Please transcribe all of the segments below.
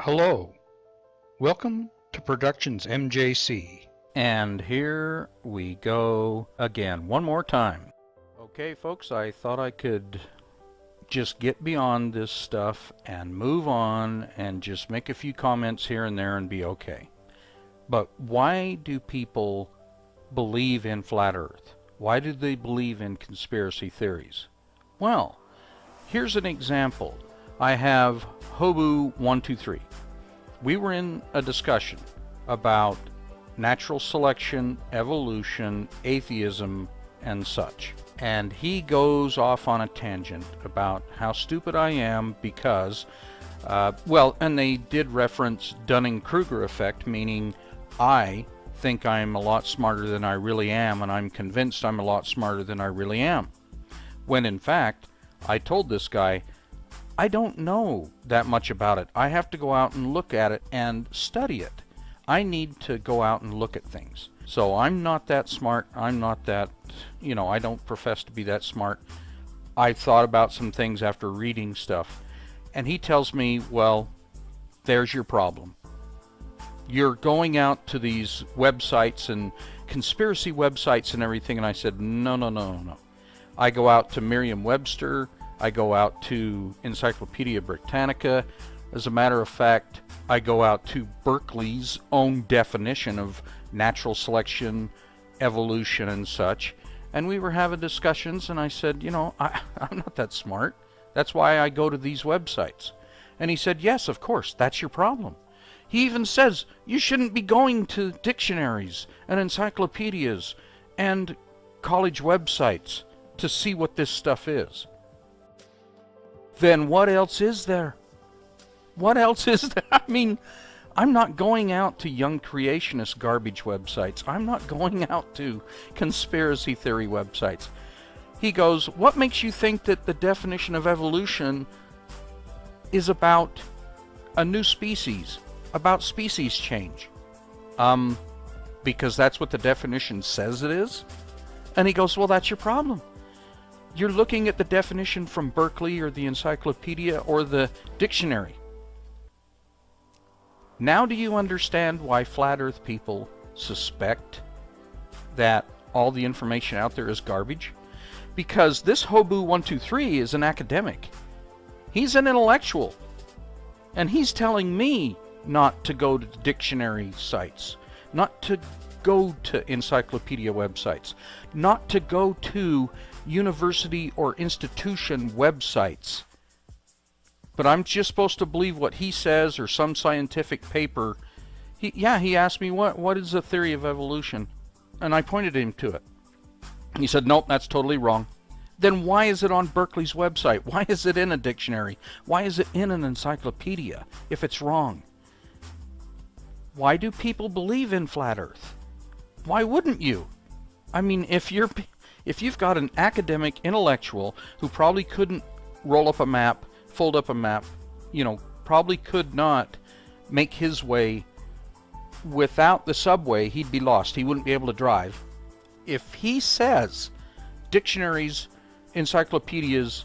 Hello, welcome to Productions MJC. And here we go again, one more time. Okay, folks, I thought I could just get beyond this stuff and move on and just make a few comments here and there and be okay. But why do people believe in flat Earth? Why do they believe in conspiracy theories? Well, here's an example. I have Hobu123. We were in a discussion about natural selection, evolution, atheism, and such. And he goes off on a tangent about how stupid I am because, and they did reference Dunning-Kruger effect, meaning I think I'm a lot smarter than I really am, and I'm convinced I'm a lot smarter than I really am. When in fact, I told this guy, I don't know that much about it. I have to go out and look at it and study it. I need to go out and look at things. So I'm not that smart. I'm not that, I don't profess to be that smart. I thought about some things after reading stuff. And he tells me, well, there's your problem. You're going out to these websites and conspiracy websites and everything. And I said, no. I go out to Merriam-Webster. I go out to Encyclopedia Britannica. As a matter of fact, I go out to Berkeley's own definition of natural selection, evolution, and such. And we were having discussions, and I said, I'm not that smart. That's why I go to these websites. And he said, yes, of course, that's your problem. He even says you shouldn't be going to dictionaries and encyclopedias and college websites to see what this stuff is. Then what else is there? What else is there? I mean, I'm not going out to young creationist garbage websites. I'm not going out to conspiracy theory websites. He goes, what makes you think that the definition of evolution is about a new species, about species change? Because that's what the definition says it is? And he goes, well, that's your problem. You're looking at the definition from Berkeley or the encyclopedia or the dictionary. Now do you understand why flat earth people suspect that all the information out there is garbage? Because this Hobu123 is an academic. He's an intellectual. And he's telling me not to go to dictionary sites, not to go to encyclopedia websites, not to go to university or institution websites. But I'm just supposed to believe what he says or some scientific paper. He asked me, what is the theory of evolution? And I pointed him to it. He said, nope, that's totally wrong. Then why is it on Berkeley's website? Why is it in a dictionary? Why is it in an encyclopedia if it's wrong? Why do people believe in flat earth? Why wouldn't you? I mean, if you've got an academic intellectual who probably couldn't roll up a map, fold up a map, probably could not make his way without the subway, he'd be lost. He wouldn't be able to drive. If he says dictionaries, encyclopedias,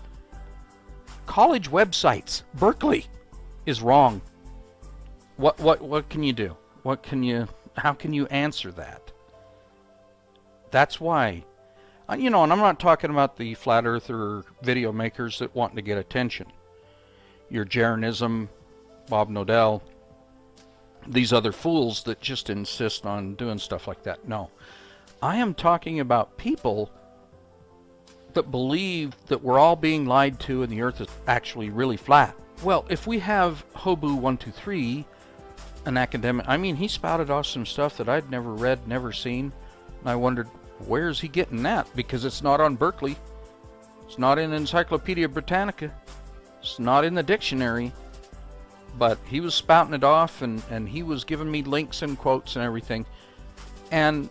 college websites, Berkeley is wrong, what can you do? How can you answer that? That's why, and I'm not talking about the flat earther video makers that want to get attention. Your Jeranism, Bob Nodell, these other fools that just insist on doing stuff like that. No. I am talking about people that believe that we're all being lied to and the earth is actually really flat. Well, if we have Hobu123, an academic, he spouted off some stuff that I'd never read, never seen. And I wondered, where is he getting that? Because it's not on Berkeley. It's not in Encyclopedia Britannica. It's not in the dictionary. But he was spouting it off, and he was giving me links and quotes and everything. And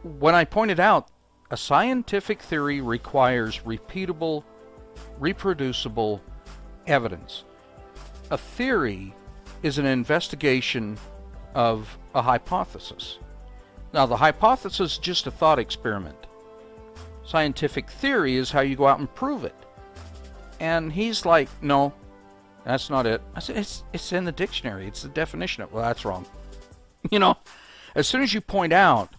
when I pointed out, a scientific theory requires repeatable, reproducible evidence. A theory is an investigation of a hypothesis. Now, the hypothesis is just a thought experiment. Scientific theory is how you go out and prove it. And he's like, no, That's not it. I said, it's in the dictionary. It's the definition of, well, that's wrong. You know, as soon as you point out,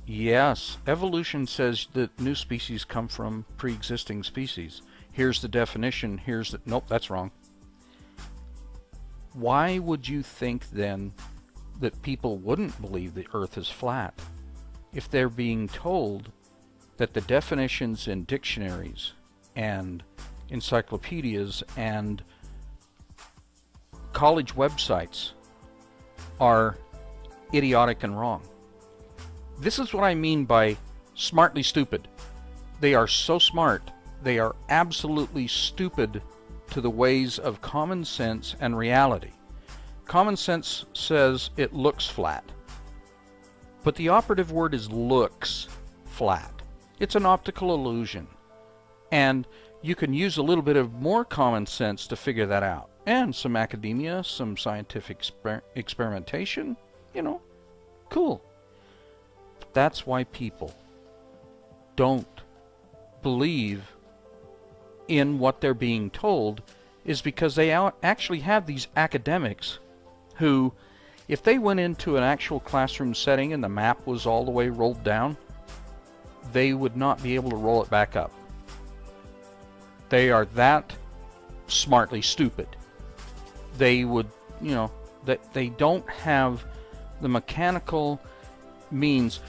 yes, evolution says that new species come from pre-existing species. Here's the definition. Nope, that's wrong. Why would you think then that people wouldn't believe the Earth is flat if they're being told that the definitions in dictionaries and encyclopedias and college websites are idiotic and wrong? This is what I mean by smartly stupid. They are so smart, they are absolutely stupid to the ways of common sense and reality. Common sense says it looks flat, but the operative word is looks flat. It's an optical illusion, and you can use a little bit of more common sense to figure that out, and some academia, some scientific experimentation, you know, cool. That's why people don't believe in what they're being told, is because they actually have these academics who, if they went into an actual classroom setting and the map was all the way rolled down, they would not be able to roll it back up. They are that smartly stupid. They would, you know, that they don't have the mechanical means.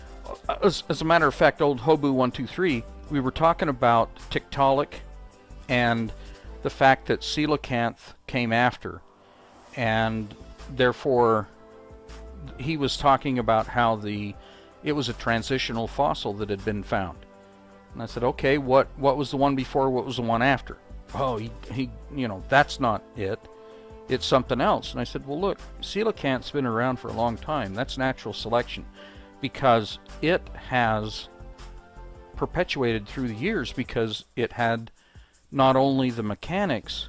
As a matter of fact, old Hobu 123, we were talking about Tiktaalik and the fact that coelacanth came after, and therefore he was talking about how it was a transitional fossil that had been found. And I said, okay, what was the one before, what was the one after? Oh, he you know, that's not it. It's something else. And I said, well, look, coelacanth's been around for a long time. That's natural selection, because it has perpetuated through the years, because it had not only the mechanics,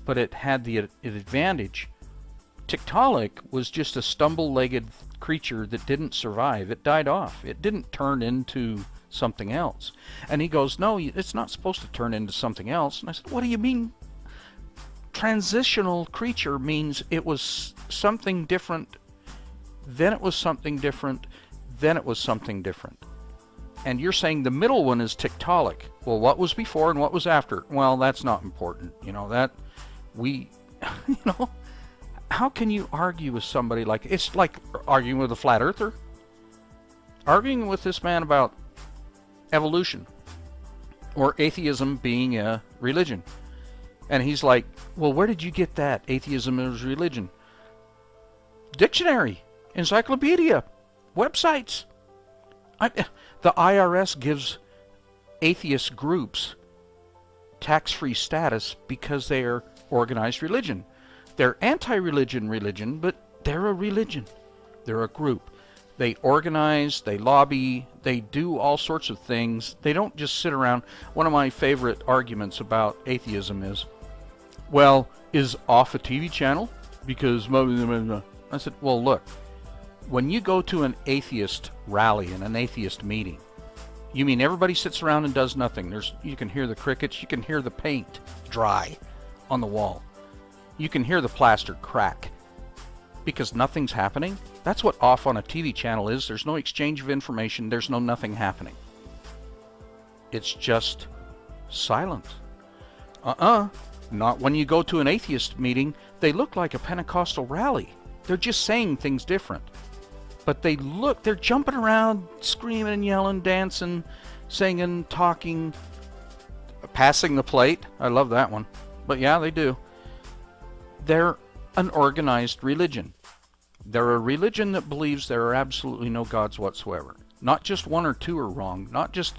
but it had the advantage. Tiktaalik was just a stumble-legged creature that didn't survive. It died off. It didn't turn into something else. And he goes, no, it's not supposed to turn into something else. And I said, what do you mean? Transitional creature means it was something different, then it was something different, then it was something different. And you're saying the middle one is Tiktaalik. Well, what was before and what was after? Well, that's not important. You know, that we, you know, how can you argue with somebody like, it's like arguing with a flat earther? Arguing with this man about evolution or atheism being a religion. And he's like, well, where did you get that? Atheism is religion. Dictionary, encyclopedia, websites. The IRS gives atheist groups tax-free status because they are organized religion. They're anti-religion religion, but they're a religion. They're a group. They organize, they lobby, they do all sorts of things. They don't just sit around. One of my favorite arguments about atheism is, well, is off a TV channel? Because I said, well, look, when you go to an atheist rally and an atheist meeting, you mean everybody sits around and does nothing? You can hear the crickets, you can hear the paint dry on the wall. You can hear the plaster crack because nothing's happening. That's what off on a TV channel is. There's no exchange of information. There's no nothing happening. It's just silent. Not when you go to an atheist meeting. They look like a Pentecostal rally. They're just saying things different. But they're jumping around, screaming and yelling, dancing, singing, talking, passing the plate. I love that one. But yeah, they do. They're an organized religion. They're a religion that believes there are absolutely no gods whatsoever. Not just one or two are wrong. Not just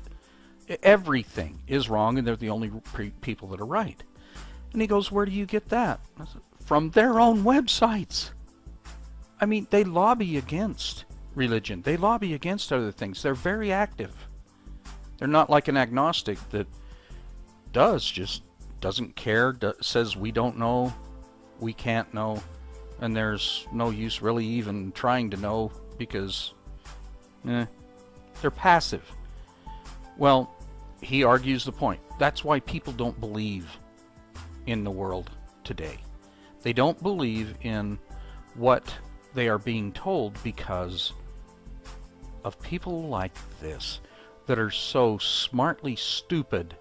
everything is wrong, and they're the only people that are right. And he goes, where do you get that? I said, from their own websites. I mean, they lobby against religion. They lobby against other things. They're very active. They're not like an agnostic that doesn't care, says we don't know, we can't know, and there's no use really even trying to know because they're passive. Well, he argues the point. That's why people don't believe in the world today. They don't believe in what they are being told because of people like this that are so smartly stupid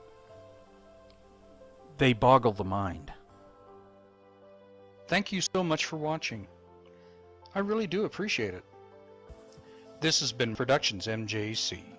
they boggle the mind. Thank you so much for watching. I really do appreciate it. This has been Productions MJC.